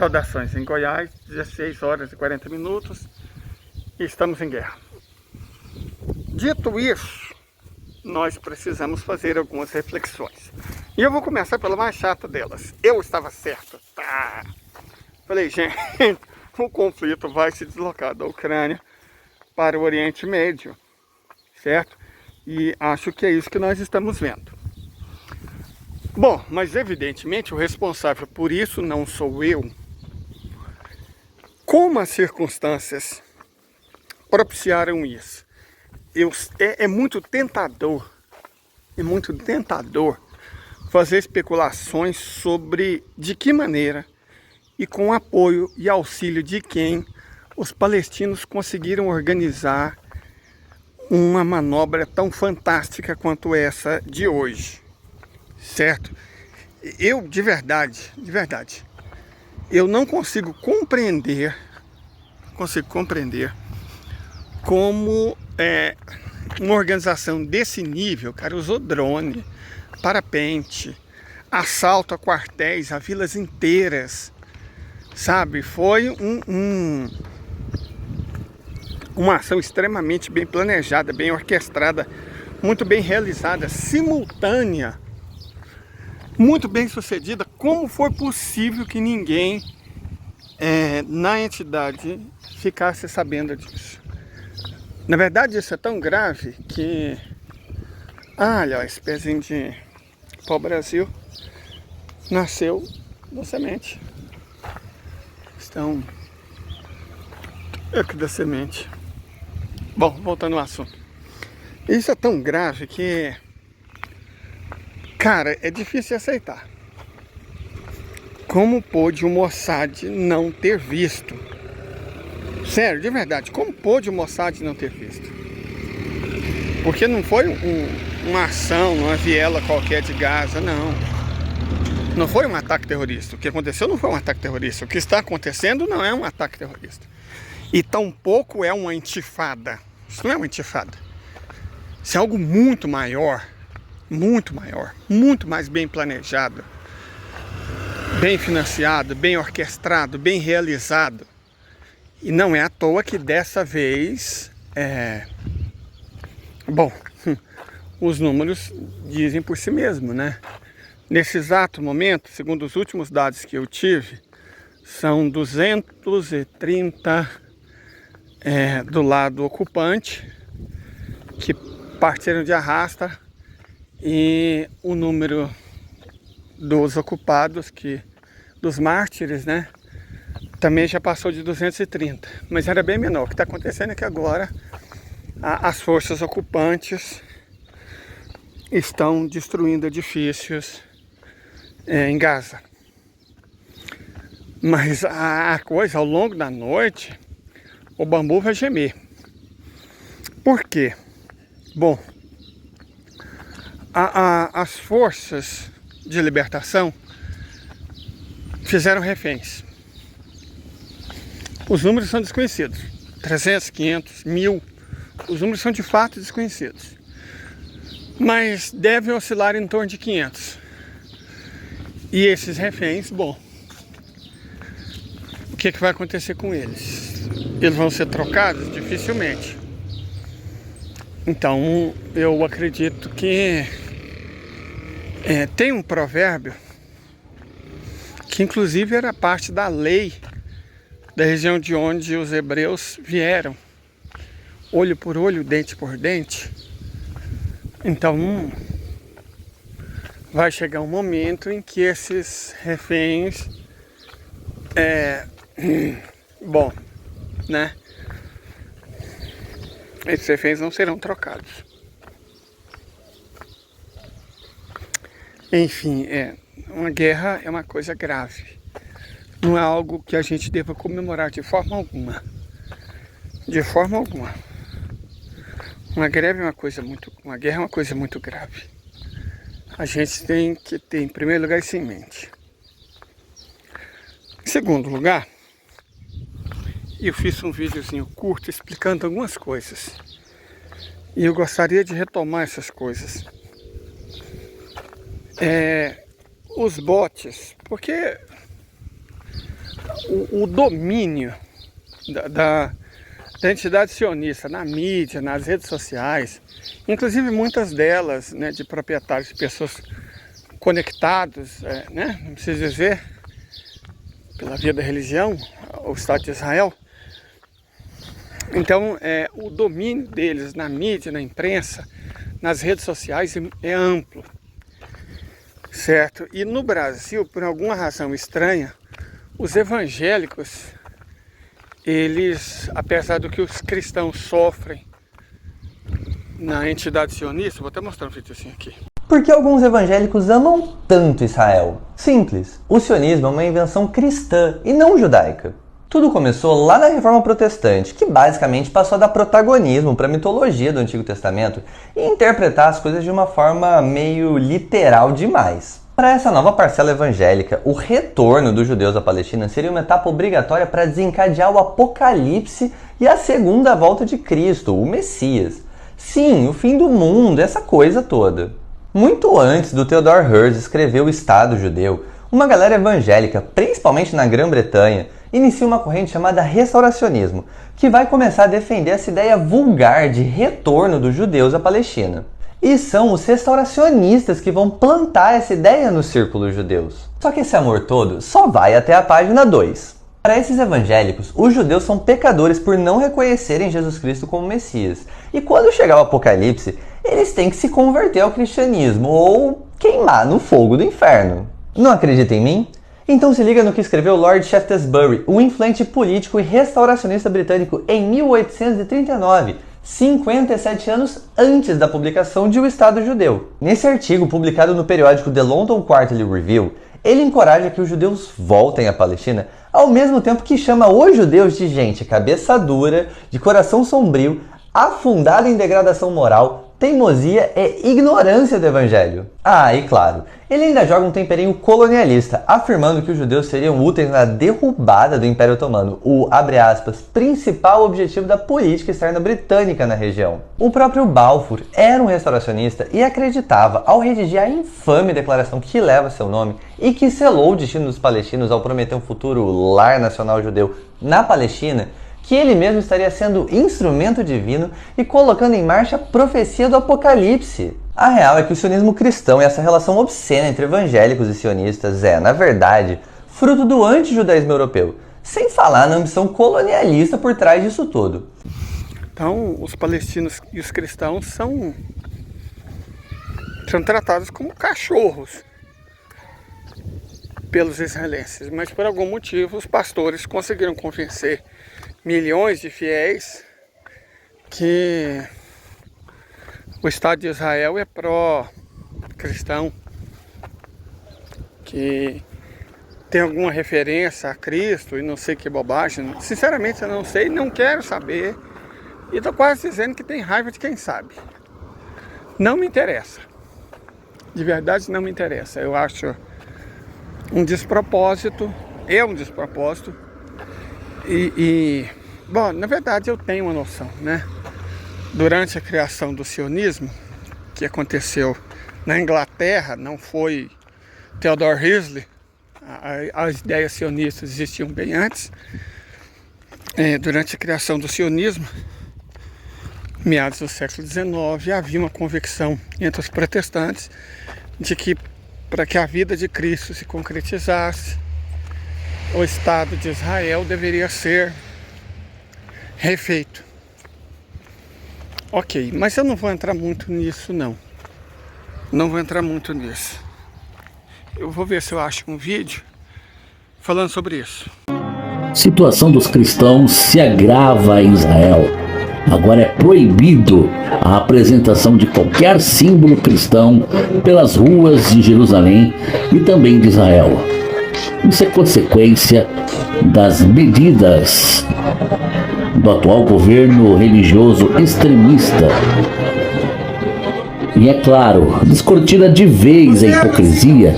Saudações em Goiás, 16 horas e 40 minutos e estamos em guerra. Dito isso, nós precisamos fazer algumas reflexões. E eu vou começar pela mais chata delas. Eu estava certo. Tá. Falei, gente, o conflito vai se deslocar da Ucrânia para o Oriente Médio, certo? E acho que é isso que nós estamos vendo. Bom, mas evidentemente o responsável por isso não sou eu. Como as circunstâncias propiciaram isso? É muito tentador fazer especulações sobre de que maneira e com apoio e auxílio de quem os palestinos conseguiram organizar uma manobra tão fantástica quanto essa de hoje, certo? Eu, de verdade, eu não consigo compreender como uma organização desse nível, cara, usou drone, parapente, assalto a quartéis, a vilas inteiras, sabe? Foi uma ação extremamente bem planejada, bem orquestrada, muito bem realizada, simultânea, muito bem sucedida. Como foi possível que ninguém na entidade ficasse sabendo disso? Na verdade, isso é tão grave que... olha, esse pezinho de pau-brasil nasceu da semente. Estão aqui da semente. Bom, voltando ao assunto. Isso é tão grave que... cara, é difícil aceitar. Como pôde o Mossad não ter visto? Sério, de verdade, como pôde o Mossad não ter visto? Porque não foi uma ação, uma viela qualquer de Gaza, não. Não foi um ataque terrorista. O que aconteceu não foi um ataque terrorista. O que está acontecendo não é um ataque terrorista. E tampouco é uma intifada. Isso não é uma intifada. Isso é algo muito maior, muito mais bem planejado, bem financiado, bem orquestrado, bem realizado. E não é à toa que dessa vez, bom, os números dizem por si mesmo, né? Nesse exato momento, segundo os últimos dados que eu tive, são 230 do lado ocupante, que partiram de arrasta, e o número dos ocupados, dos mártires, né? Também já passou de 230, mas era bem menor. O que está acontecendo é que agora as forças ocupantes estão destruindo edifícios em Gaza. Mas a coisa, ao longo da noite, o bambu vai gemer. Por quê? Bom, as forças de libertação fizeram reféns. Os números são desconhecidos. 300, 500, 1000. Os números são de fato desconhecidos. Mas devem oscilar em torno de 500. E esses reféns, bom, o que vai acontecer com eles? Eles vão ser trocados? Dificilmente. Então, eu acredito que tem um provérbio que inclusive era parte da lei da região de onde os hebreus vieram. Olho por olho, dente por dente. Então, vai chegar um momento em que esses reféns, bom, né? Esses reféns não serão trocados. Enfim, uma guerra é uma coisa grave. Não é algo que a gente deva comemorar de forma alguma. De forma alguma. Uma guerra é uma coisa muito grave. A gente tem que ter, em primeiro lugar, isso em mente. Em segundo lugar, eu fiz um videozinho curto explicando algumas coisas. E eu gostaria de retomar essas coisas. Os bots, porque o domínio da entidade sionista na mídia, nas redes sociais, inclusive muitas delas, né, de proprietários, de pessoas conectados, né, não preciso dizer, pela via da religião, o Estado de Israel. Então, o domínio deles na mídia, na imprensa, nas redes sociais é amplo, certo? E no Brasil, por alguma razão estranha, os evangélicos, eles, apesar do que os cristãos sofrem na entidade sionista, vou até mostrar um vídeo assim aqui. Por que alguns evangélicos amam tanto Israel? Simples, o sionismo é uma invenção cristã e não judaica. Tudo começou lá na Reforma Protestante, que basicamente passou a dar protagonismo para a mitologia do Antigo Testamento e interpretar as coisas de uma forma meio literal demais. Para essa nova parcela evangélica, o retorno dos judeus à Palestina seria uma etapa obrigatória para desencadear o Apocalipse e a segunda volta de Cristo, o Messias. Sim, o fim do mundo, essa coisa toda. Muito antes do Theodor Herzl escrever o Estado Judeu, uma galera evangélica, principalmente na Grã-Bretanha, inicia uma corrente chamada restauracionismo, que vai começar a defender essa ideia vulgar de retorno dos judeus à Palestina. E são os restauracionistas que vão plantar essa ideia nos círculos judeus. Só que esse amor todo só vai até a página 2. Para esses evangélicos, os judeus são pecadores por não reconhecerem Jesus Cristo como Messias. E quando chegar o Apocalipse, eles têm que se converter ao cristianismo ou queimar no fogo do inferno. Não acredita em mim? Então se liga no que escreveu Lord Shaftesbury, um influente político e restauracionista britânico em 1839, 57 anos antes da publicação de O Estado Judeu. Nesse artigo, publicado no periódico The London Quarterly Review, ele encoraja que os judeus voltem à Palestina, ao mesmo tempo que chama os judeus de gente cabeça dura, de coração sombrio, afundada em degradação moral, teimosia e ignorância do evangelho. Ah, e claro, ele ainda joga um temperinho colonialista, afirmando que os judeus seriam úteis na derrubada do Império Otomano, o, abre aspas, principal objetivo da política externa britânica na região. O próprio Balfour era um restauracionista e acreditava, ao redigir a infame declaração que leva seu nome e que selou o destino dos palestinos ao prometer um futuro lar nacional judeu na Palestina, que ele mesmo estaria sendo instrumento divino e colocando em marcha a profecia do Apocalipse. A real é que o sionismo cristão e essa relação obscena entre evangélicos e sionistas é, na verdade, fruto do anti-judaísmo europeu, sem falar na ambição colonialista por trás disso tudo. Então, os palestinos e os cristãos são tratados como cachorros pelos israelenses, mas por algum motivo os pastores conseguiram convencer milhões de fiéis que o Estado de Israel é pró-cristão, que tem alguma referência a Cristo e não sei que bobagem. Sinceramente eu não sei, não quero saber e estou quase dizendo que tem raiva de quem sabe. Não me interessa, de verdade não me interessa. Eu acho um despropósito, bom, na verdade eu tenho uma noção, né? Durante a criação do sionismo, que aconteceu na Inglaterra, não foi Theodor Herzl, as ideias sionistas existiam bem antes. Durante a criação do sionismo, meados do século XIX, havia uma convicção entre os protestantes de que para que a vida de Cristo se concretizasse, o Estado de Israel deveria ser refeito. Ok, mas eu não vou entrar muito nisso não. Não vou entrar muito nisso. Eu vou ver se eu acho um vídeo falando sobre isso. A situação dos cristãos se agrava em Israel. Agora é proibido a apresentação de qualquer símbolo cristão pelas ruas de Jerusalém e também de Israel. Isso é consequência das medidas do atual governo religioso extremista. E é claro, descortina de vez a hipocrisia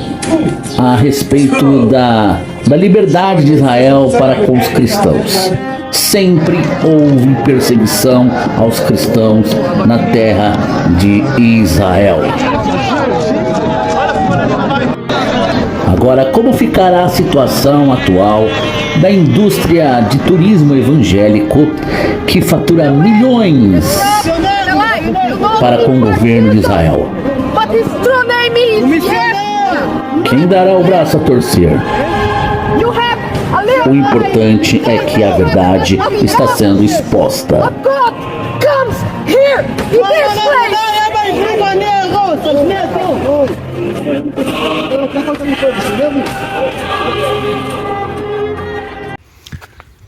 a respeito da liberdade de Israel para com os cristãos. Sempre houve perseguição aos cristãos na terra de Israel. Agora, como ficará a situação atual da indústria de turismo evangélico que fatura milhões para com o governo de Israel. Quem dará o braço a torcer? O importante é que a verdade está sendo exposta.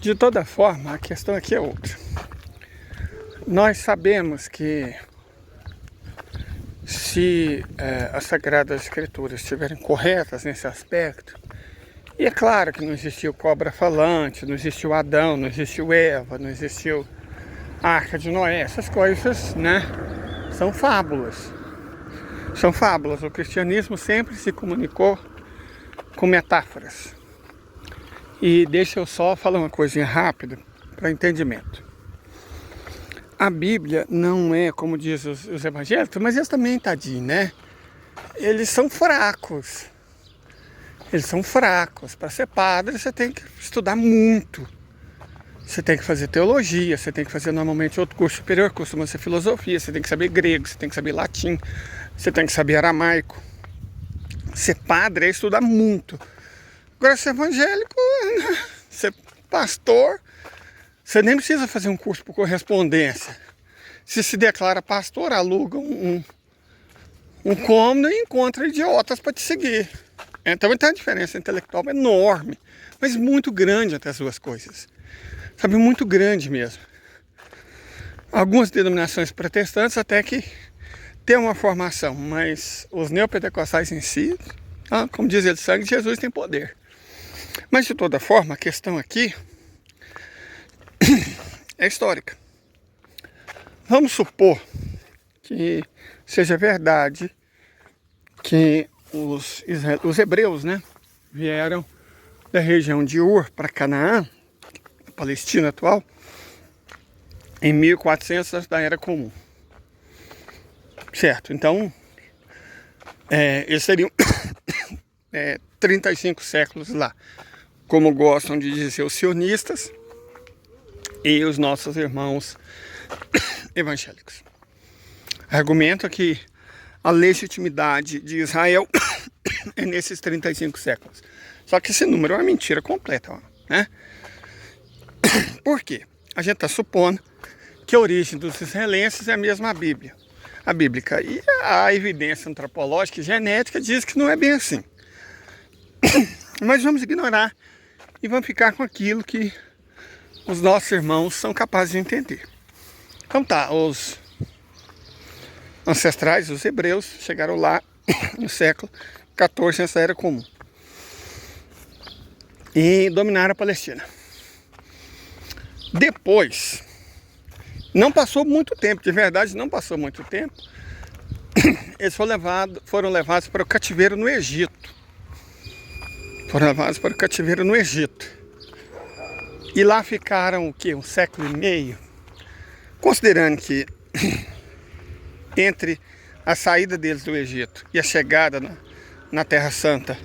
De toda forma, a questão aqui é outra. Nós sabemos que se as Sagradas Escrituras estiverem corretas nesse aspecto, e é claro que não existiu cobra falante, não existiu Adão, não existiu Eva, não existiu a Arca de Noé, essas coisas, né, são fábulas. São fábulas. O cristianismo sempre se comunicou com metáforas. E deixa eu só falar uma coisinha rápida para entendimento. A Bíblia não é, como diz os evangélicos, mas eles também, tadinho, né? Eles são fracos. Eles são fracos. Para ser padre, você tem que estudar muito. Você tem que fazer teologia, você tem que fazer normalmente outro curso superior, costuma ser filosofia, você tem que saber grego, você tem que saber latim, você tem que saber aramaico. Ser padre é estudar muito. Agora, ser evangélico, ser pastor, você nem precisa fazer um curso por correspondência. Se declara pastor, aluga um cômodo e encontra idiotas para te seguir. Então tem uma diferença intelectual enorme, mas muito grande entre as duas coisas. Sabe, muito grande mesmo. Algumas denominações protestantes até que têm uma formação, mas os neopentecostais em si, como diz ele, sangue de Jesus tem poder. Mas de toda forma, a questão aqui é histórica. Vamos supor que seja verdade que os hebreus, né, vieram da região de Ur para Canaã, Palestina atual, em 1400 da Era Comum. Certo, então eles seriam 35 séculos lá, como gostam de dizer os sionistas e os nossos irmãos evangélicos. Argumento é que a legitimidade de Israel é nesses 35 séculos. Só que esse número é uma mentira completa, né? Por quê? A gente está supondo que a origem dos israelenses é a mesma Bíblia. A bíblica. E a evidência antropológica e genética diz que não é bem assim. Mas vamos ignorar e vamos ficar com aquilo que os nossos irmãos são capazes de entender. Então tá, os ancestrais, os hebreus, chegaram lá no século XIV, nessa Era Comum, e dominaram a Palestina. Depois, não passou muito tempo, de verdade não passou muito tempo, eles foram levados para o cativeiro no Egito. E lá ficaram o quê? Um século e meio. Considerando que entre a saída deles do Egito e a chegada na Terra Santa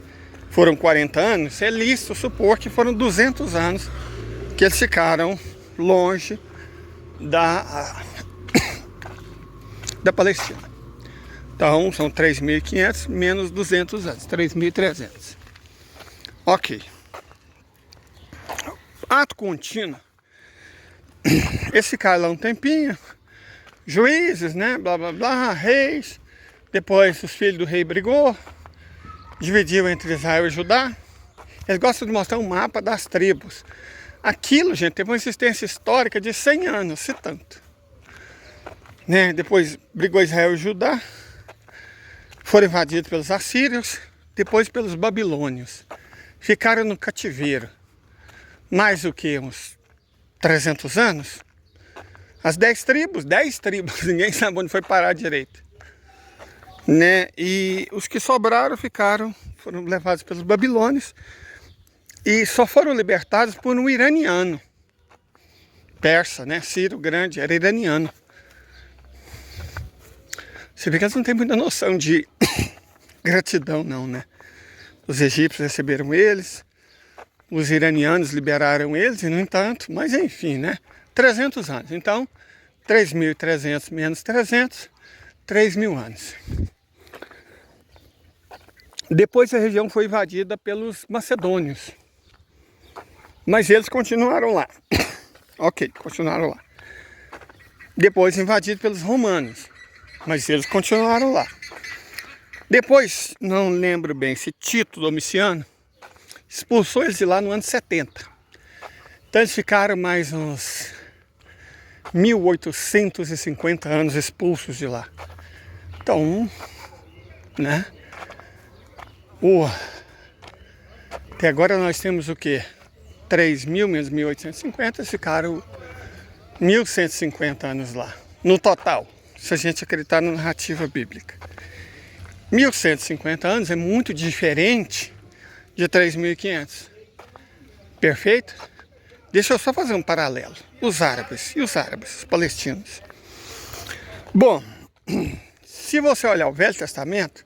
foram 40 anos, é lícito supor que foram 200 anos que eles ficaram longe da Palestina. Então são 3.500 menos 200 anos, 3.300. Ok. Ato contínuo. Eles ficaram lá um tempinho, juízes, né, blá blá blá, reis. Depois os filhos do rei brigou, dividiu entre Israel e Judá. Eles gostam de mostrar um mapa das tribos. Aquilo, gente, teve uma existência histórica de 100 anos, se tanto. Né? Depois brigou Israel e Judá, foram invadidos pelos assírios, depois pelos babilônios. Ficaram no cativeiro. Mais do que uns 300 anos. As 10 tribos, ninguém sabe onde foi parar direito. Né? E os que sobraram foram levados pelos babilônios e só foram libertados por um iraniano. Persa, né? Ciro Grande era iraniano. Você vê que eles não têm muita noção de gratidão não, né? Os egípcios receberam eles, Os iranianos liberaram eles, e no entanto, mas enfim, né? 300 anos. Então, 3.300 menos 300, 3.000 anos. Depois a região foi invadida pelos macedônios. Mas eles continuaram lá. Ok, continuaram lá. Depois invadido pelos romanos. Mas eles continuaram lá. Depois, não lembro bem se Tito Domiciano expulsou eles de lá no ano 70. Então eles ficaram mais uns 1850 anos expulsos de lá. Então, né? Até agora nós temos o quê? 3.000 menos 1.850, ficaram 1.150 anos lá. No total, se a gente acreditar na narrativa bíblica. 1.150 anos é muito diferente de 3.500. Perfeito? Deixa eu só fazer um paralelo. Os árabes, os palestinos. Bom, se você olhar o Velho Testamento,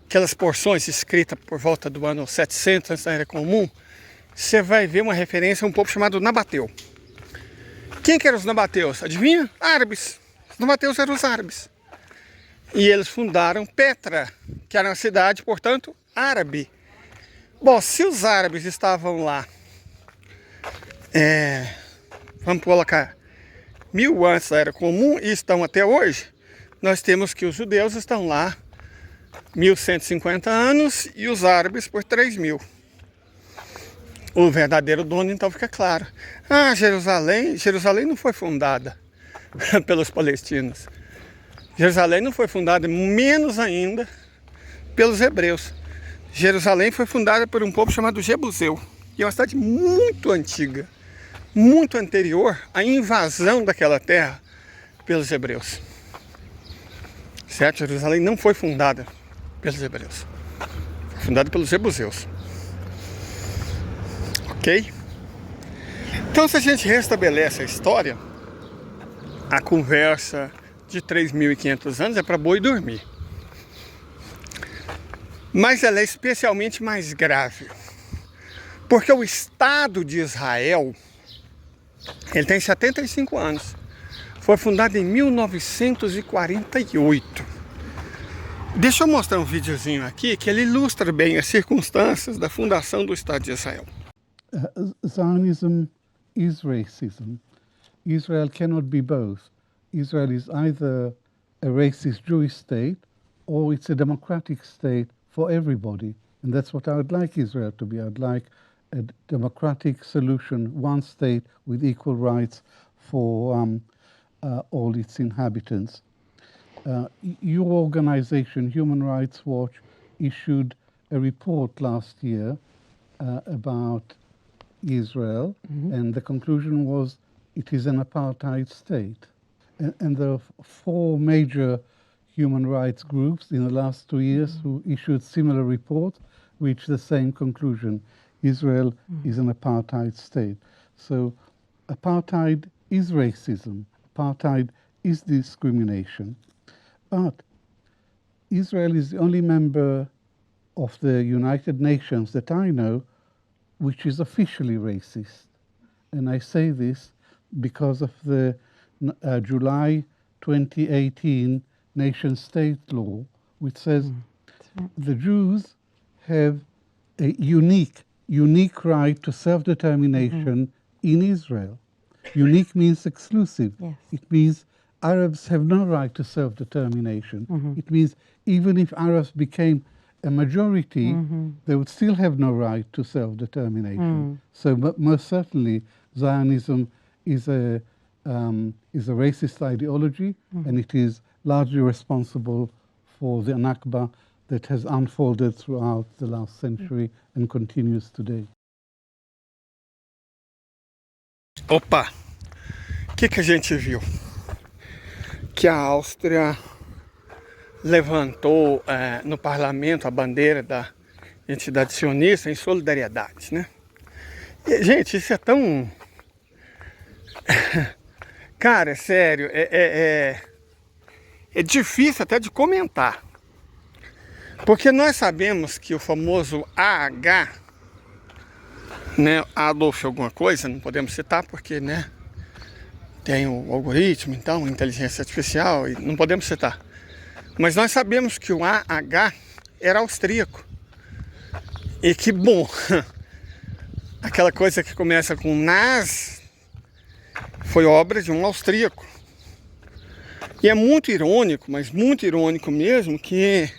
aquelas porções escritas por volta do ano 700 antes da Era Comum, você vai ver uma referência a um povo chamado Nabateu. Quem que eram os Nabateus? Adivinha? Árabes. Os Nabateus eram os árabes. E eles fundaram Petra, que era uma cidade, portanto, árabe. Bom, se os árabes estavam lá, vamos colocar 1000 antes da Era Comum e estão até hoje, nós temos que os judeus estão lá 1.150 anos e os árabes por 3.000. O verdadeiro dono, então, fica claro. Jerusalém não foi fundada pelos palestinos. Jerusalém não foi fundada, menos ainda, pelos hebreus. Jerusalém foi fundada por um povo chamado Jebuseu, que é uma cidade muito antiga, muito anterior à invasão daquela terra pelos hebreus. Certo? Jerusalém não foi fundada pelos hebreus, foi fundada pelos jebuseus. Ok? Então, se a gente restabelece a história, a conversa de 3.500 anos é para boi dormir. Mas ela é especialmente mais grave, porque o Estado de Israel, ele tem 75 anos. Foi fundado em 1948. Deixa eu mostrar um videozinho aqui que ele ilustra bem as circunstâncias da fundação do Estado de Israel. Zionism is racism. Israel cannot be both. Israel is either a racist Jewish state or it's a democratic state for everybody. And that's what I would like Israel to be. I'd like a democratic solution, one state with equal rights for all its inhabitants. Your organization, Human Rights Watch, issued a report last year about Israel, and the conclusion was it is an apartheid state. And there are 4 major human rights groups in the last 2 years who issued similar reports, reached the same conclusion. Israel is an apartheid state. So apartheid is racism. Apartheid is discrimination. But Israel is the only member of the United Nations that I know which is officially racist. And I say this because of the July 2018 nation-state law, which says the Jews have a unique right to self-determination in Israel. Unique means exclusive. Yes. It means Arabs have no right to self-determination. It means even if Arabs became a majority, they would still have no right to self-determination. So most certainly Zionism is a racist ideology, and it is largely responsible for the Nakba that has unfolded throughout the last century and continues today. Opa! O que a gente viu? Que a Áustria levantou no parlamento a bandeira da entidade sionista em solidariedade, né? E, gente, isso é tão... Cara, é sério, é difícil até de comentar. Porque nós sabemos que o famoso AH né, Adolf alguma coisa, não podemos citar porque, né, tem o algoritmo, então, inteligência artificial, e não podemos citar. Mas nós sabemos que o AH era austríaco. E que bom, aquela coisa que começa com Nas foi obra de um austríaco. E é muito irônico, mas muito irônico mesmo, que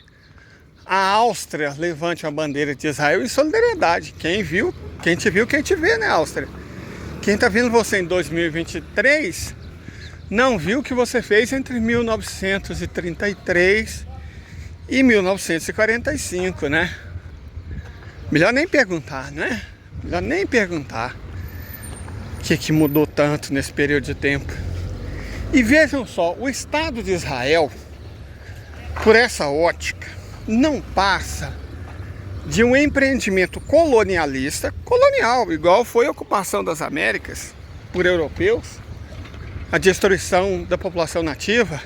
a Áustria levante a bandeira de Israel em solidariedade. Quem viu, quem te viu, quem te vê, né, Áustria? Quem tá vendo você em 2023 não viu o que você fez entre 1933 e 1945, né? Melhor nem perguntar, né? Melhor nem perguntar o que mudou tanto nesse período de tempo. E vejam só, o Estado de Israel, por essa ótica, não passa de um empreendimento colonialista, colonial, igual foi a ocupação das Américas por europeus, a destruição da população nativa,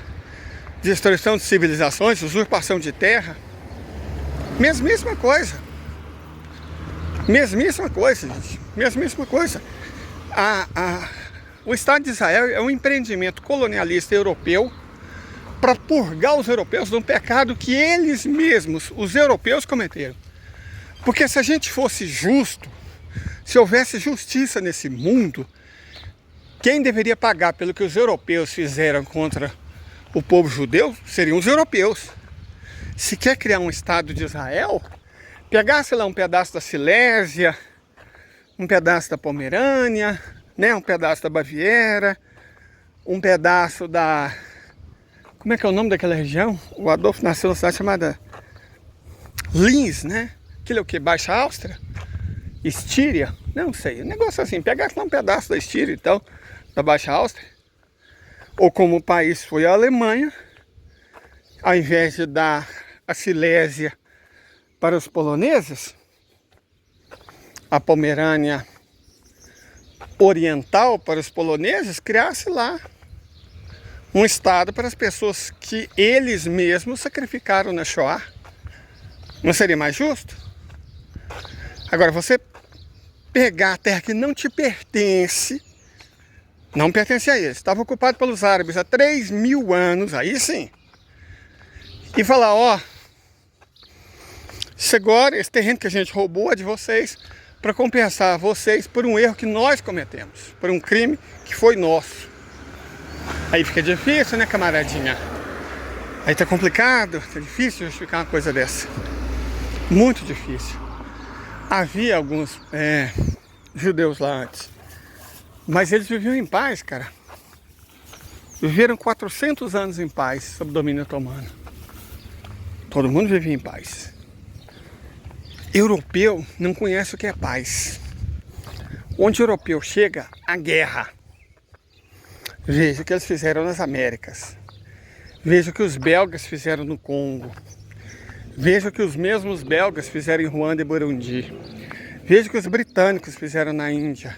destruição de civilizações, usurpação de terra. Mesmíssima coisa. Mesmíssima coisa, gente. Mesmíssima coisa. O Estado de Israel é um empreendimento colonialista europeu para purgar os europeus de um pecado que eles mesmos, os europeus, cometeram. Porque se a gente fosse justo, se houvesse justiça nesse mundo, quem deveria pagar pelo que os europeus fizeram contra o povo judeu seriam os europeus. Se quer criar um Estado de Israel, pegasse lá um pedaço da Silésia, um pedaço da Pomerânia, né, um pedaço da Baviera, um pedaço da... Como é que é o nome daquela região? O Adolfo nasceu numa cidade chamada Linz, né? Aquilo é o que? Baixa Áustria? Estíria? Não sei. Um negócio assim. Pegasse lá um pedaço da Estíria, então, da Baixa Áustria. Ou como o país foi a Alemanha, ao invés de dar a Silésia para os poloneses, a Pomerânia Oriental para os poloneses, criasse lá um estado para as pessoas que eles mesmos sacrificaram na Shoah. Não seria mais justo? Agora, você pegar a terra que não te pertence, não pertence a eles, estava ocupado pelos árabes há 3.000 anos, aí sim, e falar, ó, agora esse terreno que a gente roubou é de vocês, para compensar vocês por um erro que nós cometemos, por um crime que foi nosso. Aí fica difícil, né, camaradinha? Aí tá complicado, tá difícil justificar uma coisa dessa. Muito difícil. Havia alguns judeus lá antes, mas eles viviam em paz, cara. Viveram 400 anos em paz sob domínio otomano. Todo mundo vivia em paz. Europeu não conhece o que é paz. Onde o europeu chega, a guerra. Veja o que eles fizeram nas Américas. Veja o que os belgas fizeram no Congo. Veja o que os mesmos belgas fizeram em Ruanda e Burundi. Veja o que os britânicos fizeram na Índia.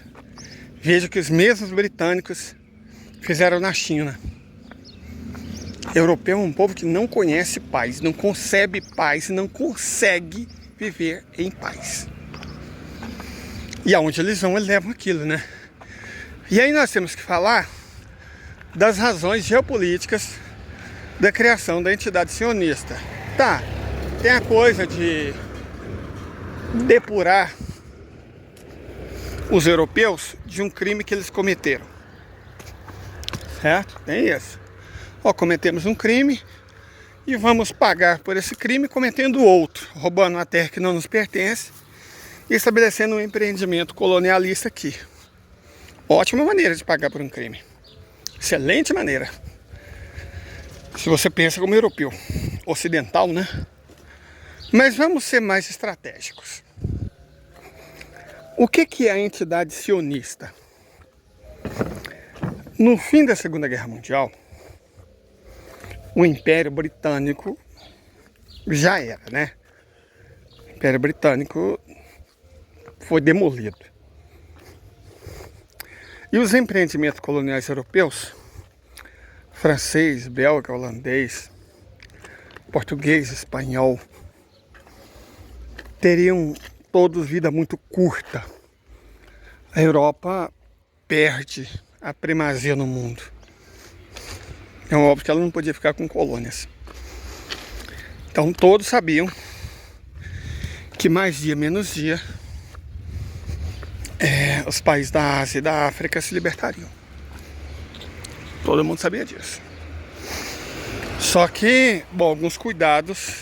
Veja o que os mesmos britânicos fizeram na China. Europeu é um povo que não conhece paz, não concebe paz, não consegue viver em paz. E aonde eles vão, eles levam aquilo, né? E aí nós temos que falar das razões geopolíticas da criação da entidade sionista. Tá, tem a coisa de depurar os europeus de um crime que eles cometeram. Certo? Tem isso. Ó, cometemos um crime e vamos pagar por esse crime cometendo outro, roubando uma terra que não nos pertence e estabelecendo um empreendimento colonialista aqui. Ótima maneira de pagar por um crime. Excelente maneira. Se você pensa como europeu, ocidental, né? Mas vamos ser mais estratégicos. O que é a entidade sionista? No fim da Segunda Guerra Mundial, o Império Britânico já era, né? O Império Britânico foi demolido. E os empreendimentos coloniais europeus, francês, belga, holandês, português, espanhol, teriam todos vida muito curta a Europa perde a primazia no mundo. É óbvio que ela não podia ficar com colônias. Então todos sabiam que mais dia menos dia os países da Ásia e da África se libertariam. Todo mundo sabia disso. Só que, bom, alguns cuidados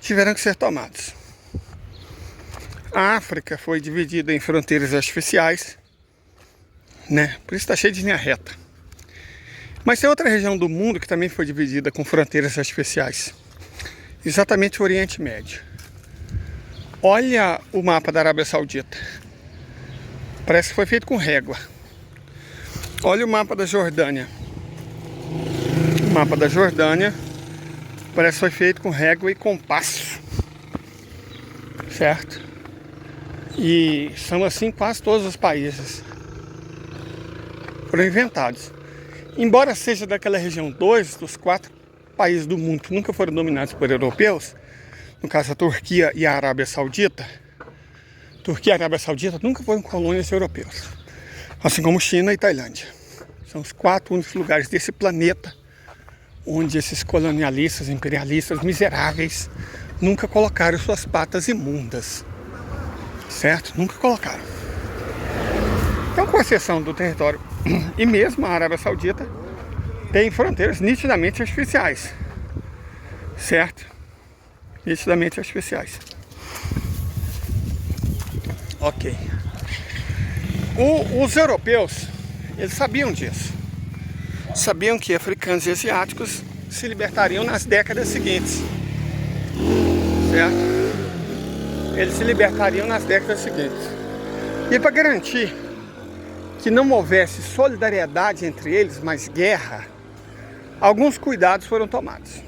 tiveram que ser tomados. A África foi dividida em fronteiras artificiais, né? Por isso está cheio de linha reta. Mas tem outra região do mundo que também foi dividida com fronteiras artificiais. Exatamente o Oriente Médio. Olha o mapa da Arábia Saudita. Parece que foi feito com régua. Olha o mapa da Jordânia. O mapa da Jordânia parece que foi feito com régua e compasso. Certo? E são assim quase todos os países. Foram inventados. Embora seja daquela região 2 dos 4 países do mundo que nunca foram dominados por europeus, no caso a Turquia e a Arábia Saudita, Turquia e a Arábia Saudita nunca foram colônias europeus, assim como China e Tailândia. São os 4 únicos lugares desse planeta onde esses colonialistas, imperialistas miseráveis nunca colocaram suas patas imundas, certo? Nunca colocaram. Então, com exceção do território, e mesmo a Arábia Saudita tem fronteiras nitidamente artificiais, certo? Nitidamente artificiais. Ok. Os europeus, eles sabiam disso. Sabiam que africanos e asiáticos se libertariam nas décadas seguintes, certo? Eles se libertariam nas décadas seguintes. E para garantir que não houvesse solidariedade entre eles, mas guerra, alguns cuidados foram tomados.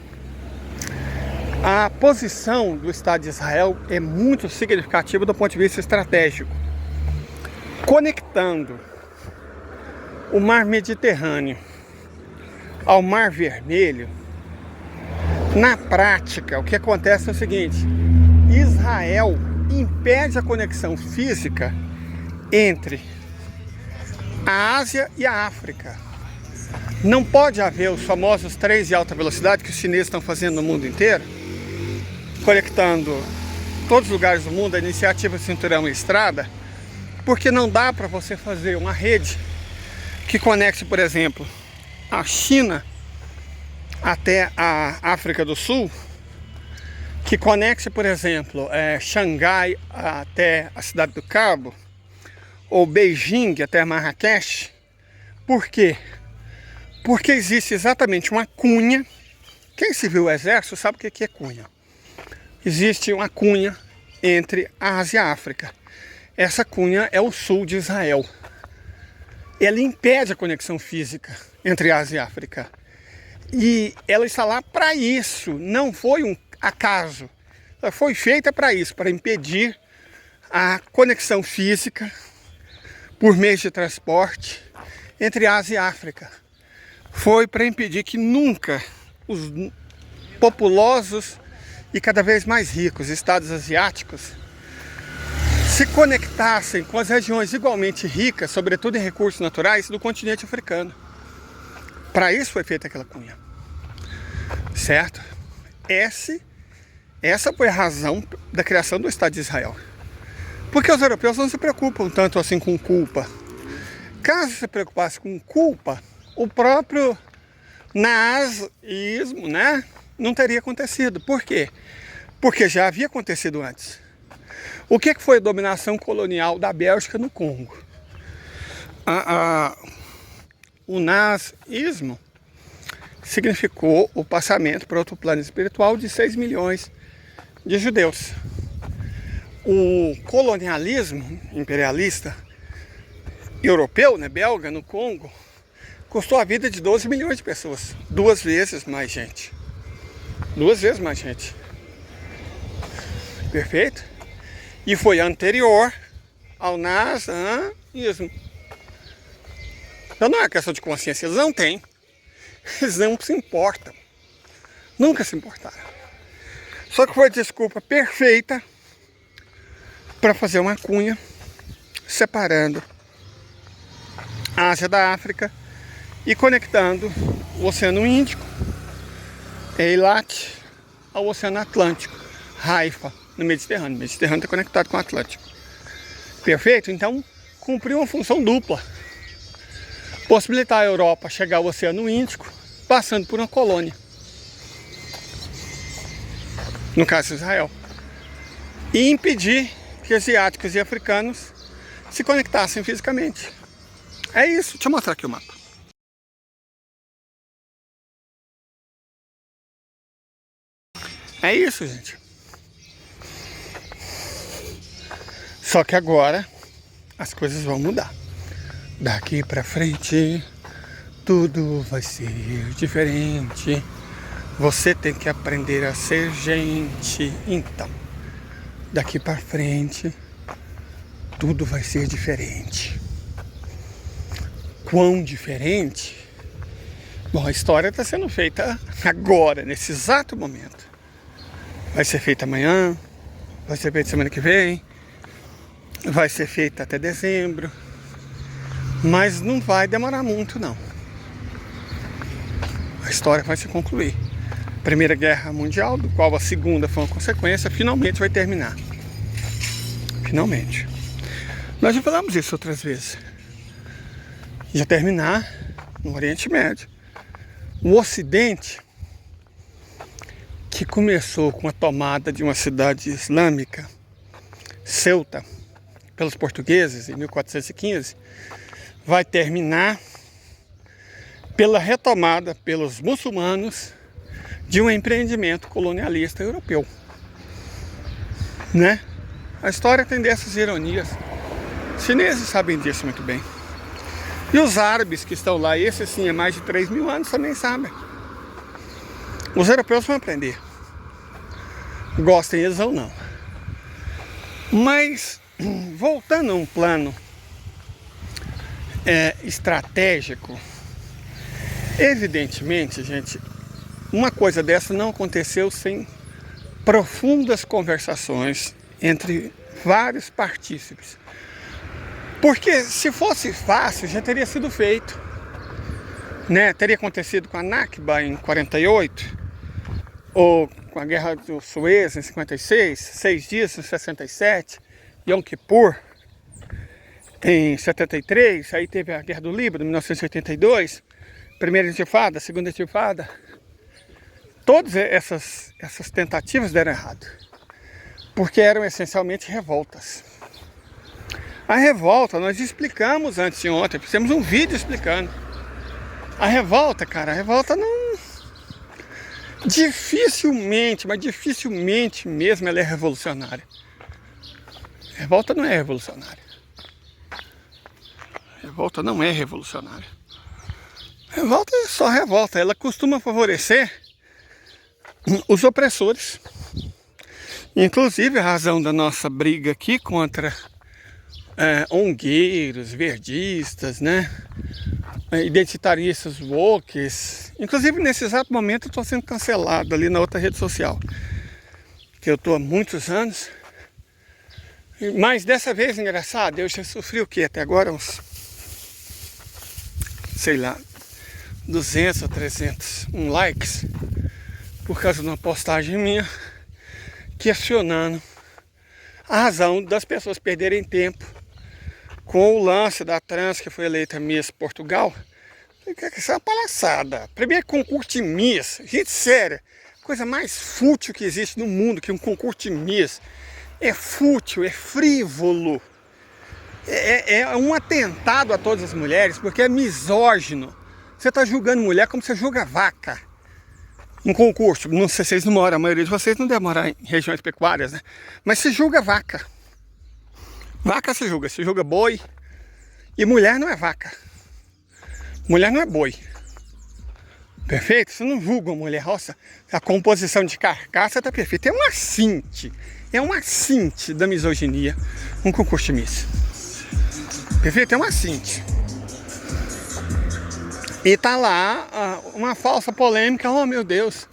A posição do Estado de Israel é muito significativa do ponto de vista estratégico, conectando o Mar Mediterrâneo ao Mar Vermelho. Na prática, o que acontece é o seguinte: Israel impede a conexão física entre a Ásia e a África. Não pode haver os famosos trens de alta velocidade que os chineses estão fazendo no mundo inteiro, conectando todos os lugares do mundo, a iniciativa Cinturão e Estrada, porque não dá para você fazer uma rede que conecte, por exemplo, a China até a África do Sul, que conecte, por exemplo, Xangai até a Cidade do Cabo, ou Beijing até Marrakech. Por quê? Porque existe exatamente uma cunha. Quem se viu o exército sabe o que é cunha. Existe uma cunha entre a Ásia e a África. Essa cunha é o sul de Israel. Ela impede a conexão física entre a Ásia e a África. E ela está lá para isso. Não foi um acaso. Ela foi feita para isso, para impedir a conexão física por meio de transporte entre Ásia e África. Foi para impedir que nunca os populosos e cada vez mais ricos estados asiáticos se conectassem com as regiões igualmente ricas, sobretudo em recursos naturais, do continente africano. Para isso foi feita aquela cunha, certo? Essa foi a razão da criação do Estado de Israel. Porque os europeus não se preocupam tanto assim com culpa. Caso se preocupasse com culpa, o próprio nazismo, né, não teria acontecido. Por quê? Porque já havia acontecido antes. O que foi a dominação colonial da Bélgica no Congo? O nazismo significou o passamento para outro plano espiritual de 6 milhões de judeus. O colonialismo imperialista europeu, né, belga, no Congo, custou a vida de 12 milhões de pessoas. 2 vezes mais gente. 2 vezes mais gente. Perfeito? E foi anterior ao nazismo. Então não é questão de consciência, eles não têm. Eles não se importam. Nunca se importaram. Só que foi a desculpa perfeita para fazer uma cunha separando a Ásia da África e conectando o Oceano Índico, Eilat, ao Oceano Atlântico, Haifa, no Mediterrâneo. O Mediterrâneo está conectado com o Atlântico. Perfeito? Então, cumpriu uma função dupla. Possibilitar a Europa chegar ao Oceano Índico, passando por uma colônia. No caso de Israel. E impedir que asiáticos e africanos se conectassem fisicamente. É isso. Deixa eu mostrar aqui o mapa. É isso, gente. Só que agora as coisas vão mudar. Daqui pra frente tudo vai ser diferente. Você tem que aprender a ser gente. Então, daqui pra frente tudo vai ser diferente. Quão diferente? Bom, a história está sendo feita agora, nesse exato momento. Vai ser feita amanhã, vai ser feita semana que vem, vai ser feita até dezembro, mas não vai demorar muito, não. A história vai se concluir. Primeira Guerra Mundial, do qual a segunda foi uma consequência, finalmente vai terminar. Finalmente. Nós já falamos isso outras vezes. Já terminar no Oriente Médio. O Ocidente, que começou com a tomada de uma cidade islâmica, Ceuta, pelos portugueses em 1415, vai terminar pela retomada pelos muçulmanos de um empreendimento colonialista europeu, né? A história tem dessas ironias. Os chineses sabem disso muito bem. E os árabes que estão lá, esse sim, há mais de 3.000 anos, também sabem. Os europeus vão aprender. Gostem eles ou não. Mas, voltando a um plano estratégico, evidentemente, gente, uma coisa dessa não aconteceu sem profundas conversações entre vários partícipes. Porque se fosse fácil, já teria sido feito, né? Teria acontecido com a Nakba em 48, ou com a Guerra do Suez em 56, 6 dias em 67, Yom Kippur em 73, aí teve a Guerra do Líbano em 1982, primeira intifada, segunda intifada. Todas essas tentativas deram errado, porque eram essencialmente revoltas. A revolta, nós explicamos antes de ontem, fizemos um vídeo explicando. A revolta, cara, a revolta não... Dificilmente, mas dificilmente mesmo ela é revolucionária. A revolta não é revolucionária. A revolta não é revolucionária. A revolta é só revolta, ela costuma favorecer os opressores. Inclusive a razão da nossa briga aqui contra ongueiros, verdistas, né? Identitaristas, wokes. Inclusive nesse exato momento eu estou sendo cancelado ali na outra rede social, que eu estou há muitos anos. Mas dessa vez, engraçado, eu já sofri o que até agora? Uns, sei lá, 200 ou 300 likes por causa de uma postagem minha questionando a razão das pessoas perderem tempo com o lance da trans que foi eleita Miss Portugal. Isso é uma palhaçada. Primeiro concurso de Miss, gente, sério, coisa mais fútil que existe no mundo que um concurso de Miss. É fútil, é frívolo, é um atentado a todas as mulheres, porque é misógino. Você está julgando mulher como você julga vaca. Um concurso, não sei se vocês não moram, a maioria de vocês não deve morar em regiões pecuárias, né? Mas se julga vaca. Vaca se julga boi. E mulher não é vaca. Mulher não é boi. Perfeito? Você não julga uma mulher, nossa, a composição de carcaça está perfeita. É um assinte da misoginia, um concurso de Miss. Perfeito? É um assinte. E tá lá uma falsa polêmica, oh meu Deus,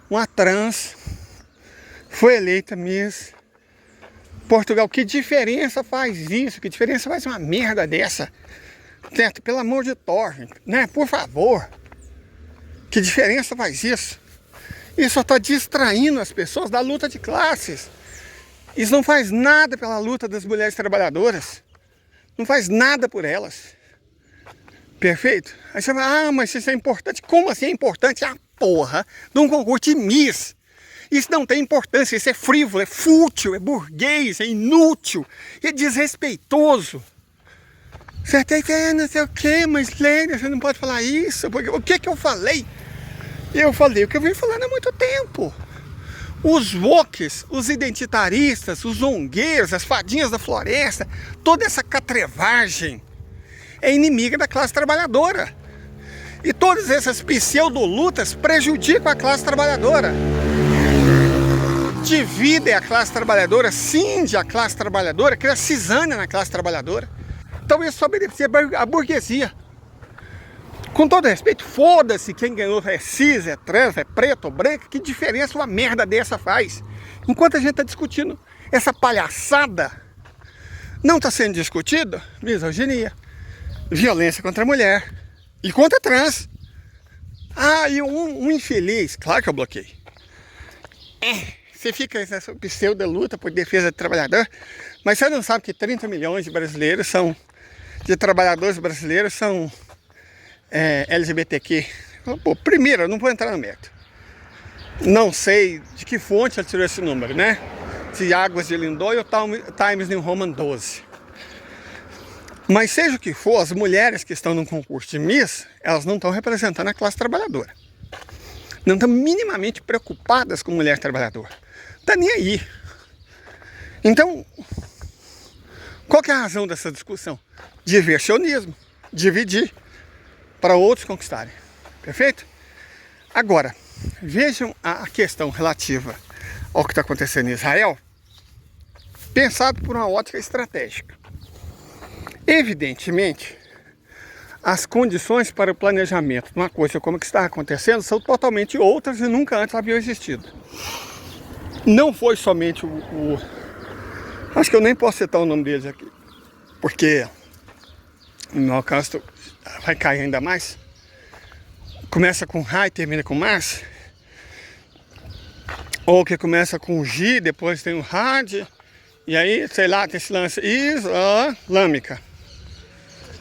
uma trans foi eleita Miss Portugal, que diferença faz isso? Que diferença faz uma merda dessa? Certo? Pelo amor de Thor, né? Por favor. Que diferença faz isso? Isso só está distraindo as pessoas da luta de classes. Isso não faz nada pela luta das mulheres trabalhadoras. Não faz nada por elas. Perfeito? Aí você fala, ah, mas isso é importante. Como assim é importante? A porra de um concurso de Miss. Isso não tem importância, isso é frívolo, é fútil, é burguês, é inútil, é desrespeitoso. Certo? Aí não sei o que, mas Lênia, você não pode falar isso. Porque, o que eu falei? Eu falei o que eu venho falando há muito tempo. Os wokes, os identitaristas, os zongueiros, as fadinhas da floresta, toda essa catrevagem é inimiga da classe trabalhadora. E todas essas pseudolutas prejudicam a classe trabalhadora. Dividem a classe trabalhadora, cinde a classe trabalhadora, cria cisânia na classe trabalhadora. Então isso só beneficia a burguesia. Com todo respeito, foda-se quem ganhou é cis, é trans, é preto ou branco, que diferença uma merda dessa faz? Enquanto a gente está discutindo essa palhaçada, não está sendo discutido misoginia, violência contra a mulher e contra a trans. Ah, e um infeliz, claro que eu bloqueei. Você fica nessa pseudo-luta por defesa do trabalhador, mas você não sabe que 30 milhões de brasileiros são, de trabalhadores brasileiros são LGBTQ. Pô, primeiro, eu não vou entrar no mérito. Não sei de que fonte ele tirou esse número, né? Se Águas de Lindóia ou Times New Roman 12. Mas seja o que for, as mulheres que estão no concurso de Miss, elas não estão representando a classe trabalhadora. Não estão minimamente preocupadas com mulher trabalhadora. Tá nem aí. Então, qual que é a razão dessa discussão? Diversionismo, dividir para outros conquistarem. Perfeito? Agora, vejam a questão relativa ao que está acontecendo em Israel, pensado por uma ótica estratégica. Evidentemente, as condições para o planejamento de uma coisa como que está acontecendo são totalmente outras e nunca antes haviam existido. Não foi somente acho que eu nem posso citar o nome deles aqui, porque no alcance vai cair ainda mais. Começa com Ra e termina com Mars. Ou que começa com Gi, depois tem o Had, e aí, sei lá, tem esse lance islâmica.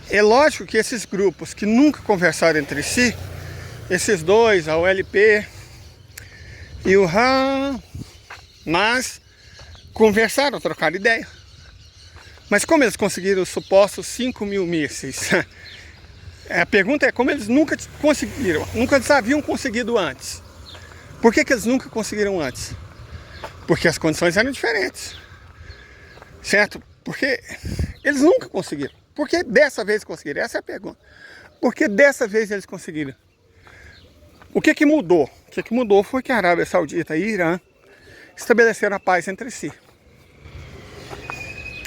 É lógico que esses grupos que nunca conversaram entre si, esses dois, a OLP e o Hamas, conversaram, trocaram ideia. Mas como eles conseguiram os supostos 5 mil mísseis? A pergunta é como eles nunca conseguiram, nunca eles haviam conseguido antes. Por que eles nunca conseguiram antes? Porque as condições eram diferentes. Certo? Porque eles nunca conseguiram. Por que dessa vez conseguiram? Essa é a pergunta. Por que dessa vez eles conseguiram? O que mudou? O que mudou foi que a Arábia Saudita e Irã estabeleceram a paz entre si.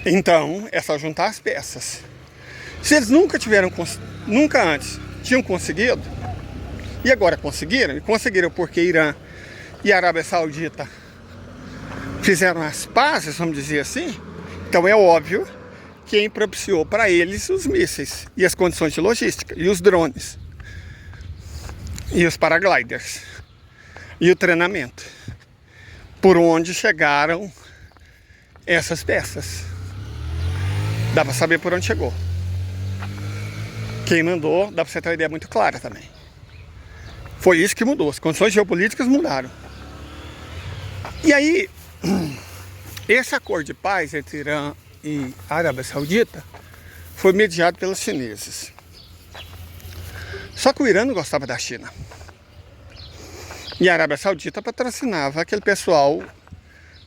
Então, é só juntar as peças. Se eles nunca antes tinham conseguido, e agora conseguiram, e conseguiram porque Irã e a Arábia Saudita fizeram as pazes, vamos dizer assim, então é óbvio quem propiciou para eles os mísseis e as condições de logística, e os drones, e os paragliders, e o treinamento, por onde chegaram essas peças. Dá para saber por onde chegou. Quem mandou, dá para você ter uma ideia muito clara também. Foi isso que mudou, as condições geopolíticas mudaram. E aí, esse acordo de paz entre Irã e Arábia Saudita foi mediado pelos chineses. Só que o Irã não gostava da China. E a Arábia Saudita patrocinava aquele pessoal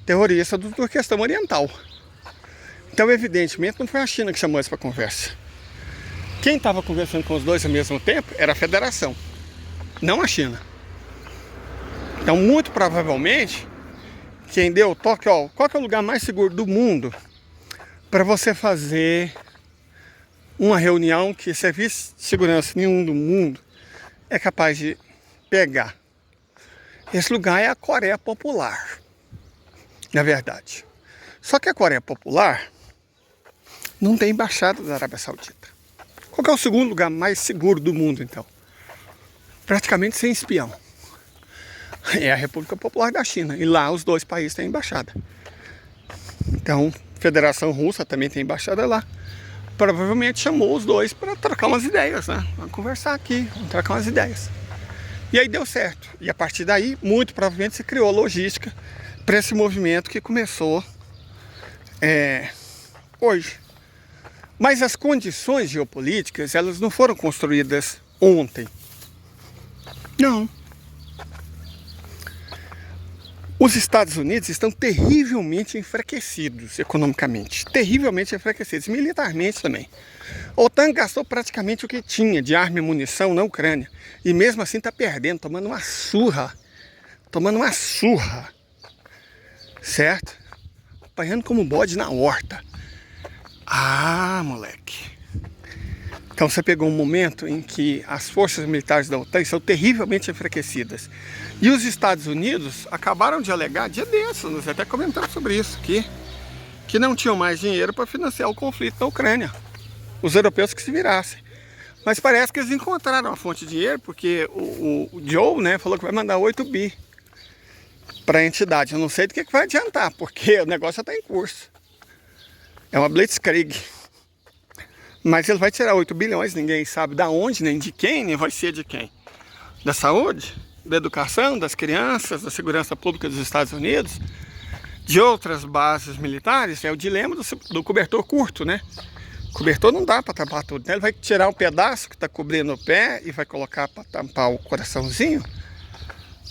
terrorista do Turquestão Oriental. Então, evidentemente, não foi a China que chamou eles para conversa. Quem estava conversando com os dois ao mesmo tempo era a Federação, não a China. Então, muito provavelmente, quem deu o toque, qual que é o lugar mais seguro do mundo para você fazer uma reunião que serviço de segurança nenhum do mundo é capaz de pegar? Esse lugar é a Coreia Popular, na verdade. Só que a Coreia Popular não tem embaixada da Arábia Saudita. Qual que é o segundo lugar mais seguro do mundo, então? Praticamente sem espião. É a República Popular da China. E lá os dois países têm embaixada. Então, a Federação Russa também tem embaixada lá. Provavelmente chamou os dois para trocar umas ideias, né? Vamos conversar aqui, vamos trocar umas ideias. E aí deu certo. E a partir daí, muito provavelmente se criou logística para esse movimento que começou hoje. Mas as condições geopolíticas, elas não foram construídas ontem. Não. Os Estados Unidos estão terrivelmente enfraquecidos economicamente, terrivelmente enfraquecidos, militarmente também. A OTAN gastou praticamente o que tinha de arma e munição na Ucrânia, e mesmo assim está perdendo, tomando uma surra, certo? Apanhando como bode na horta. Ah, moleque. Então você pegou um momento em que as forças militares da OTAN são terrivelmente enfraquecidas. E os Estados Unidos acabaram de alegar, dia desses, nós até comentamos sobre isso aqui, que não tinham mais dinheiro para financiar o conflito na Ucrânia. Os europeus que se virassem. Mas parece que eles encontraram a fonte de dinheiro, porque o Joe, né, falou que vai mandar 8 bi para a entidade. Eu não sei do que vai adiantar, porque o negócio já está em curso. É uma blitzkrieg. Mas ele vai tirar 8 bilhões, ninguém sabe da onde, nem de quem, nem vai ser de quem. Da saúde, da educação, das crianças, da segurança pública dos Estados Unidos, de outras bases militares. É o dilema do cobertor curto, né? O cobertor não dá para tampar tudo, né? Ele vai tirar um pedaço que está cobrindo o pé e vai colocar para tampar o coraçãozinho.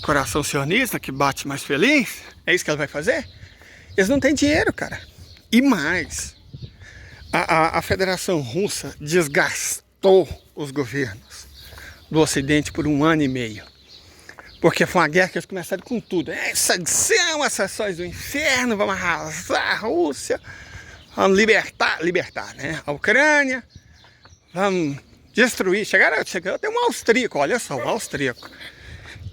Coração sionista que bate mais feliz. É isso que ele vai fazer? Eles não têm dinheiro, cara. E mais... A Federação Russa desgastou os governos do Ocidente por 1 ano e meio. Porque foi uma guerra que eles começaram com tudo. Sanção, as sanções do inferno, vamos arrasar a Rússia, vamos libertar, né? A Ucrânia, vamos destruir. Chegaram até um austríaco, olha só, um austríaco,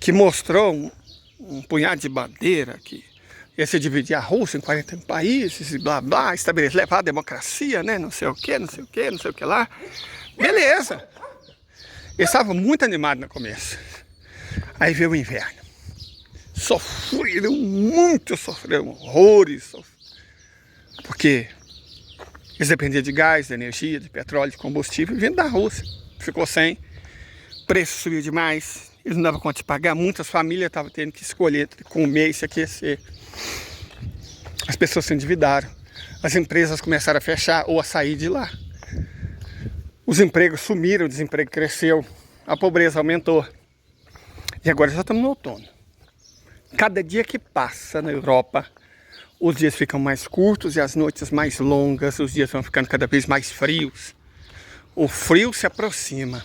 que mostrou um punhado de bandeira que ia se dividir a Rússia em 40 países, e blá blá, estabelecer, levar a democracia, né? Não sei o que, não sei o que, não sei o que lá. Beleza. Eles estavam muito animados no começo. Aí veio o inverno. Sofreram horrores. Porque eles dependiam de gás, de energia, de petróleo, de combustível, vindo da Rússia. Ficou sem. O preço subiu demais. Eles não davam conta de pagar. Muitas famílias estavam tendo que escolher entre comer e se aquecer. As pessoas se endividaram. As empresas começaram a fechar ou a sair de lá. Os empregos sumiram, o desemprego cresceu. A pobreza aumentou. E agora já estamos no outono. Cada dia que passa na Europa, os dias ficam mais curtos e as noites mais longas. Os dias vão ficando cada vez mais frios. O frio se aproxima.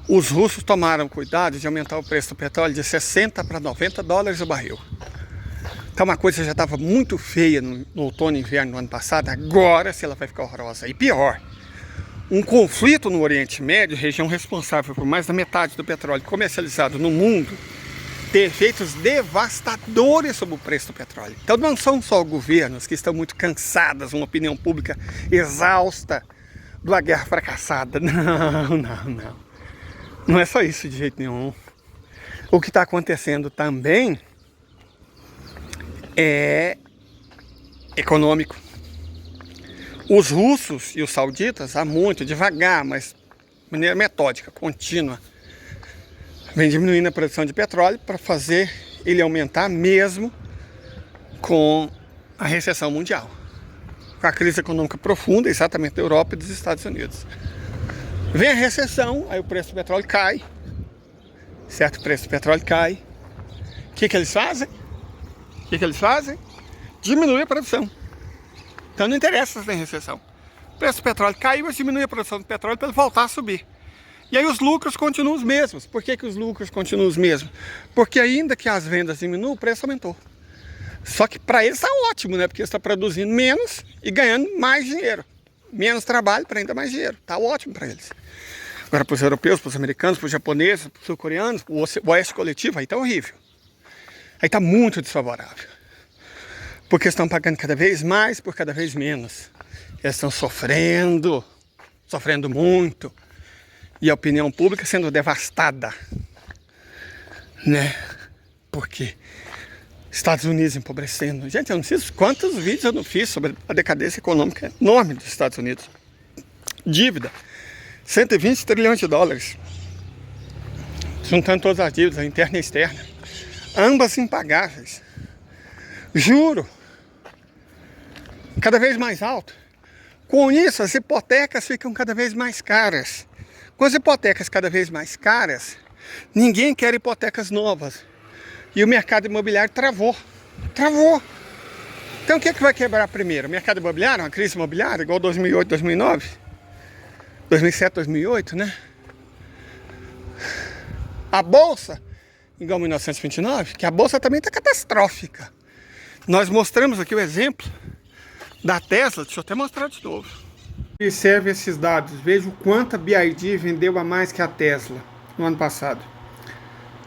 Os russos tomaram cuidado de aumentar o preço do petróleo de 60 para 90 dólares o barril. Então uma coisa já estava muito feia no outono e inverno do ano passado, agora se ela vai ficar horrorosa. E pior, um conflito no Oriente Médio, região responsável por mais da metade do petróleo comercializado no mundo, ter efeitos devastadores sobre o preço do petróleo. Então não são só governos que estão muito cansadas, uma opinião pública exausta de uma guerra fracassada. Não. Não é só isso de jeito nenhum. O que está acontecendo também é econômico. Os russos e os sauditas, há muito, devagar, mas de maneira metódica, contínua, vem diminuindo a produção de petróleo para fazer ele aumentar mesmo com a recessão mundial. Com a crise econômica profunda, exatamente da Europa e dos Estados Unidos. Vem a recessão, aí o preço do petróleo cai. Certo? O preço do petróleo cai. O que eles fazem? Diminui a produção. Então não interessa se tem recessão. O preço do petróleo caiu, mas diminui a produção do petróleo para ele voltar a subir. E aí os lucros continuam os mesmos. Por que os lucros continuam os mesmos? Porque ainda que as vendas diminuam, o preço aumentou. Só que para eles está ótimo, né? Porque eles estão produzindo menos e ganhando mais dinheiro. Menos trabalho para ainda mais dinheiro. Está ótimo para eles. Agora para os europeus, para os americanos, para os japoneses, para os sul-coreanos, o oeste coletivo, aí está horrível. Aí está muito desfavorável. porque estão pagando cada vez mais por cada vez menos. Eles estão sofrendo muito, e a opinião pública sendo devastada, né? Porque Estados Unidos empobrecendo. Gente, eu não sei quantos vídeos eu não fiz sobre a decadência econômica enorme dos Estados Unidos. Dívida, 120 trilhões de dólares, juntando todas as dívidas, interna e externa, ambas impagáveis. Juro, cada vez mais alto. Com isso, as hipotecas ficam cada vez mais caras. Com as hipotecas cada vez mais caras, ninguém quer hipotecas novas. E o mercado imobiliário travou. Então o que é que vai quebrar primeiro? O mercado imobiliário, uma crise imobiliária, igual 2008, 2009? 2007, 2008, né? A Bolsa, igual 1929, que a Bolsa também está catastrófica. Nós mostramos aqui o exemplo da Tesla, deixa eu até mostrar de novo. Observe esses dados, veja o quanto a BYD vendeu a mais que a Tesla no ano passado.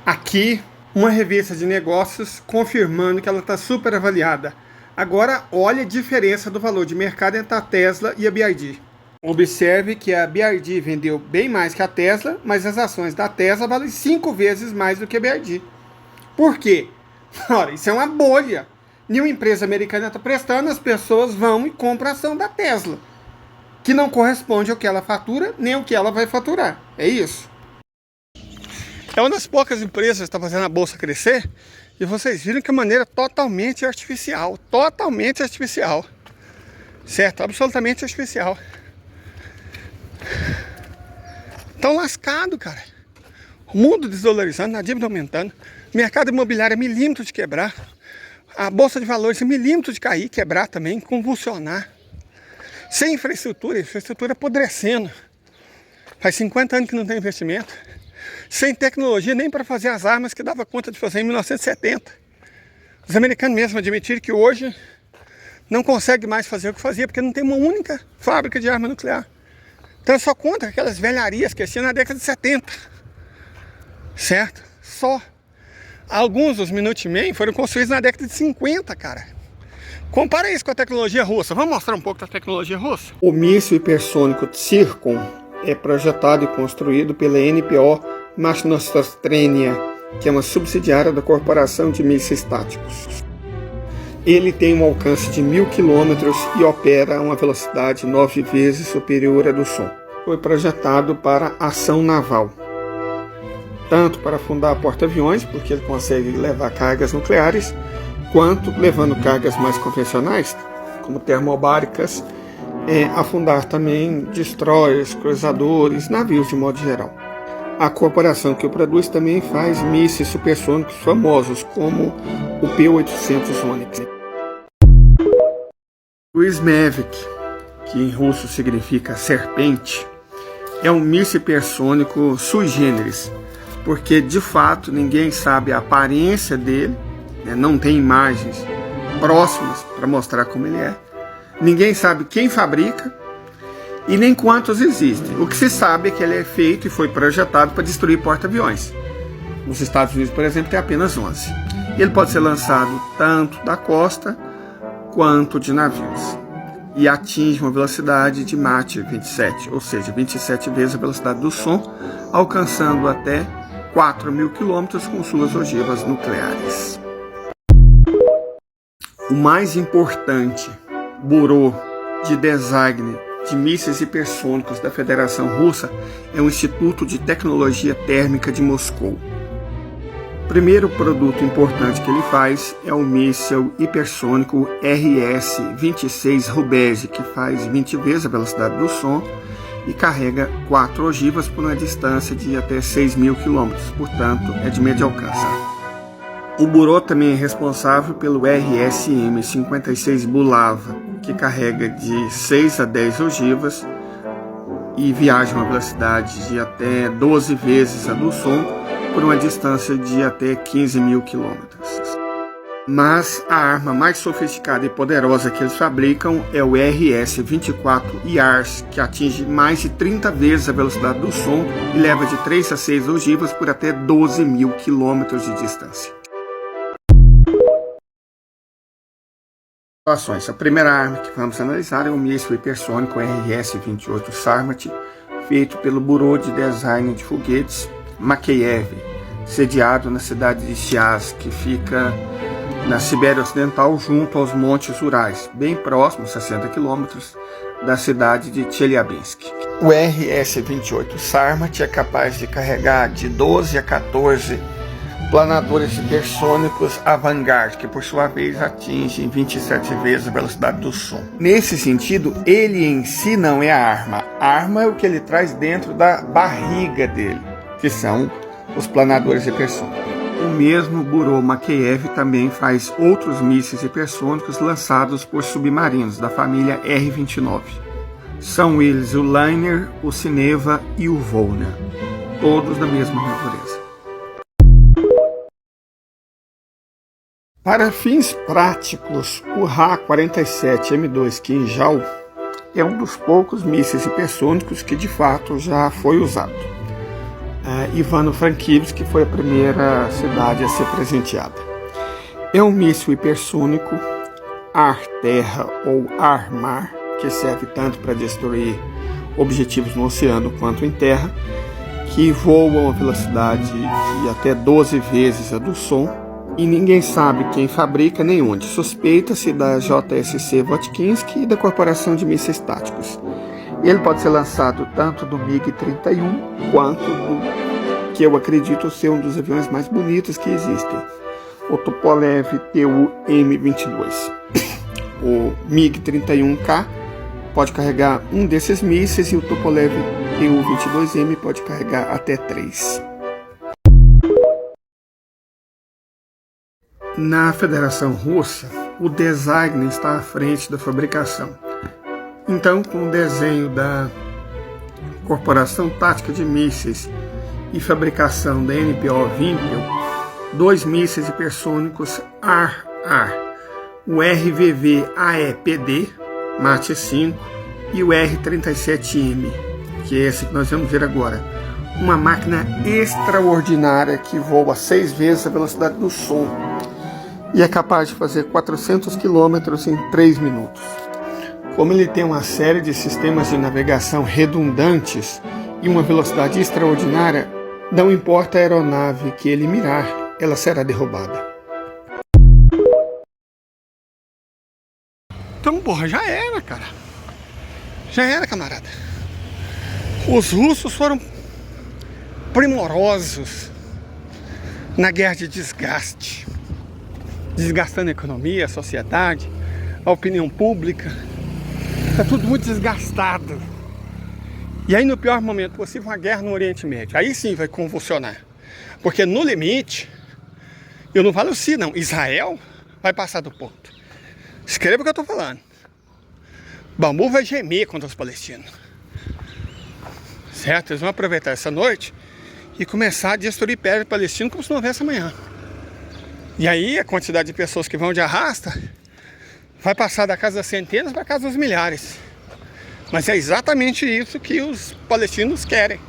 Aqui, uma revista de negócios confirmando que ela está super avaliada. Agora, olha a diferença do valor de mercado entre a Tesla e a BYD. Observe que a BYD vendeu bem mais que a Tesla, mas as ações da Tesla valem 5 vezes mais do que a BYD. Por quê? Ora, isso é uma bolha. Nenhuma empresa americana está prestando, as pessoas vão e compram a ação da Tesla, que não corresponde ao que ela fatura, nem ao que ela vai faturar. É isso. É uma das poucas empresas que está fazendo a bolsa crescer, e vocês viram que é maneira totalmente artificial. Certo? Absolutamente artificial. Tão lascado, cara. O mundo desdolarizando, a dívida aumentando, o mercado imobiliário é milímetro de quebrar, a bolsa de valores é milímetro de cair, quebrar também, convulsionar. Sem infraestrutura, infraestrutura apodrecendo. Faz 50 anos que não tem investimento. Sem tecnologia nem para fazer as armas que dava conta de fazer em 1970. Os americanos mesmo admitiram que hoje não conseguem mais fazer o que fazia, porque não tem uma única fábrica de arma nuclear. Então é só contra aquelas velharias que tinha na década de 70. Certo? Só. Alguns dos Minutemen foram construídos na década de 50, cara. Compara isso com a tecnologia russa. Vamos mostrar um pouco da tecnologia russa? O míssil hipersônico Tsirkon é projetado e construído pela NPO Machnostrenia, que é uma subsidiária da Corporação de Mísseis Táticos. Ele tem um alcance de 1000 km e opera a uma velocidade 9 vezes superior à do som. Foi projetado para ação naval, tanto para afundar porta-aviões, porque ele consegue levar cargas nucleares, quanto levando cargas mais convencionais, como termobáricas, afundar também destroyers, cruzadores, navios de modo geral. A corporação que o produz também faz mísseis supersônicos famosos, como o P-800 Onyx. O Zmevik, que em russo significa serpente, é um míssil hipersônico sui generis, porque de fato ninguém sabe a aparência dele, né? Não tem imagens próximas para mostrar como ele é. Ninguém sabe quem fabrica e nem quantos existem. O que se sabe é que ele é feito e foi projetado para destruir porta-aviões. Nos Estados Unidos, por exemplo, tem apenas 11. Ele pode ser lançado tanto da costa quanto de navios. E atinge uma velocidade de Mach 27, ou seja, 27 vezes a velocidade do som, alcançando até 4.000 km com suas ogivas nucleares. O mais importante Burô de Design de Mísseis Hipersônicos da Federação Russa é o Instituto de Tecnologia Térmica de Moscou. O primeiro produto importante que ele faz é o míssil hipersônico RS-26 Rubege, que faz 20 vezes a velocidade do som e carrega 4 ogivas por uma distância de até 6.000 km, portanto é de médio alcance. O Burô também é responsável pelo RSM-56 Bulava, que carrega de 6 a 10 ogivas e viaja a uma velocidade de até 12 vezes a do som por uma distância de até 15.000 km. Mas a arma mais sofisticada e poderosa que eles fabricam é o RS-24 IARS, que atinge mais de 30 vezes a velocidade do som e leva de 3 a 6 ogivas por até 12.000 km de distância. A primeira arma que vamos analisar é o míssil hipersônico RS-28 Sarmat, feito pelo Bureau de Design de Foguetes Makeyev, sediado na cidade de Siaz, que fica na Sibéria Ocidental, junto aos Montes Urais, bem próximo, 60 quilômetros, da cidade de Chelyabinsk. O RS-28 Sarmat é capaz de carregar de 12 a 14 planadores hipersônicos Avangard, que por sua vez atingem 27 vezes a velocidade do som. Nesse sentido, ele em si não é a arma. A arma é o que ele traz dentro da barriga dele, que são os planadores hipersônicos. O mesmo Bureau Makeyev também faz outros mísseis hipersônicos lançados por submarinos da família R-29. São eles o Liner, o Sineva e o Volner, todos da mesma natureza. Para fins práticos, o Ra-47M2 Kinjal é um dos poucos mísseis hipersônicos que de fato já foi usado. Ivano-Frankivsk foi a primeira cidade a ser presenteada. É um míssil hipersônico ar-terra ou ar-mar, que serve tanto para destruir objetivos no oceano quanto em terra, que voam a velocidade de até 12 vezes a do som, e ninguém sabe quem fabrica nem onde. Suspeita-se da JSC Votkinsk e da Corporação de Mísseis Táticos. Ele pode ser lançado tanto do MiG-31 quanto do que eu acredito ser um dos aviões mais bonitos que existem, o Tupolev Tu-M22. O MiG-31K pode carregar um desses mísseis e o Tupolev Tu-22M pode carregar até 3. Na Federação Russa, o design está à frente da fabricação. Então, com o desenho da Corporação Tática de Mísseis e fabricação da NPO Vimpel, 2 mísseis hipersônicos ar-ar, o RVV-AEPD Mach 5 e o R-37M, que é esse que nós vamos ver agora. Uma máquina extraordinária que voa 6 vezes a velocidade do som e é capaz de fazer 400 km em 3 minutos. Como ele tem uma série de sistemas de navegação redundantes e uma velocidade extraordinária, não importa a aeronave que ele mirar, ela será derrubada. Então, porra, já era, cara. Já era, camarada. Os russos foram primorosos na guerra de desgaste, desgastando a economia, a sociedade, a opinião pública. Está tudo muito desgastado. E aí, no pior momento possível, uma guerra no Oriente Médio. Aí sim vai convulsionar. Porque no limite, eu não falo se não, Israel vai passar do ponto. Escreva o que eu estou falando. Bambu vai gemer contra os palestinos. Certo? Eles vão aproveitar essa noite e começar a destruir prédio palestino como se não houvesse amanhã. E aí a quantidade de pessoas que vão de arrasta vai passar da casa das centenas para a casa dos milhares. Mas é exatamente isso que os palestinos querem.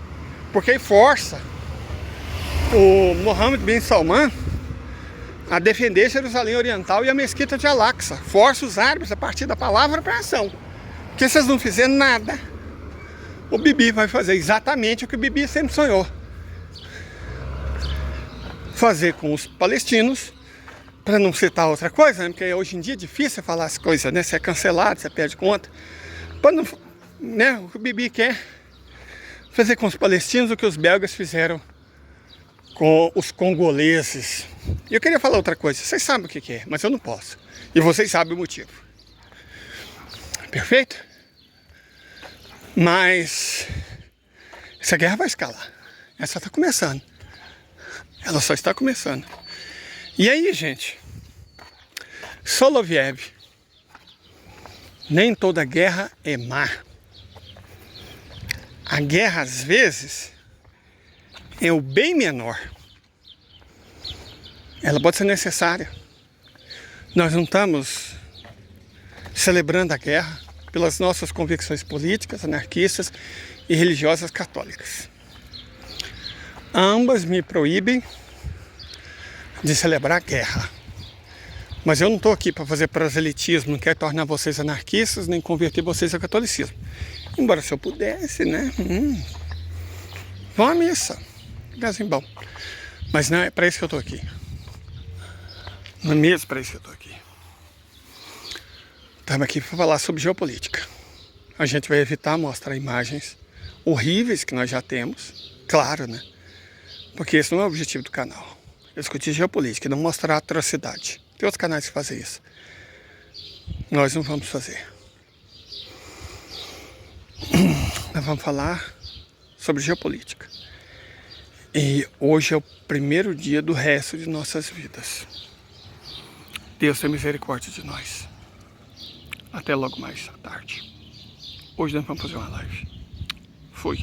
Porque força o Mohammed bin Salman a defender Jerusalém Oriental e a mesquita de Al-Aqsa. Força os árabes a partir da palavra para a ação. Porque se eles não fizerem nada, o Bibi vai fazer exatamente o que o Bibi sempre sonhou. Fazer com os palestinos, para não citar outra coisa, né? Porque hoje em dia é difícil falar as coisas, né? Você é cancelado, você perde conta. Para não, né? O que o Bibi quer fazer com os palestinos o que os belgas fizeram com os congoleses. E eu queria falar outra coisa, vocês sabem o que é, mas eu não posso. E vocês sabem o motivo. Perfeito? Mas essa guerra vai escalar. Essa está começando. Ela só está começando. E aí, gente, Soloviev, nem toda guerra é má. A guerra, às vezes, é o bem menor. Ela pode ser necessária. Nós não estamos celebrando a guerra pelas nossas convicções políticas, anarquistas e religiosas católicas. Ambas me proíbem de celebrar a guerra. Mas eu não estou aqui para fazer proselitismo, não quero tornar vocês anarquistas, nem converter vocês ao catolicismo. Embora se eu pudesse, né? Vão à missa. Assim, bom. Mas não é para isso que eu estou aqui. Não é mesmo para isso que eu estou aqui. Estamos aqui para falar sobre geopolítica. A gente vai evitar mostrar imagens horríveis que nós já temos. Claro, né? Porque esse não é o objetivo do canal. Eu discutir geopolítica e não mostrar atrocidade. Tem outros canais que fazem isso. Nós não vamos fazer. Nós vamos falar sobre geopolítica. E hoje é o primeiro dia do resto de nossas vidas. Deus tem misericórdia de nós. Até logo mais à tarde. Hoje nós vamos fazer uma live. Fui.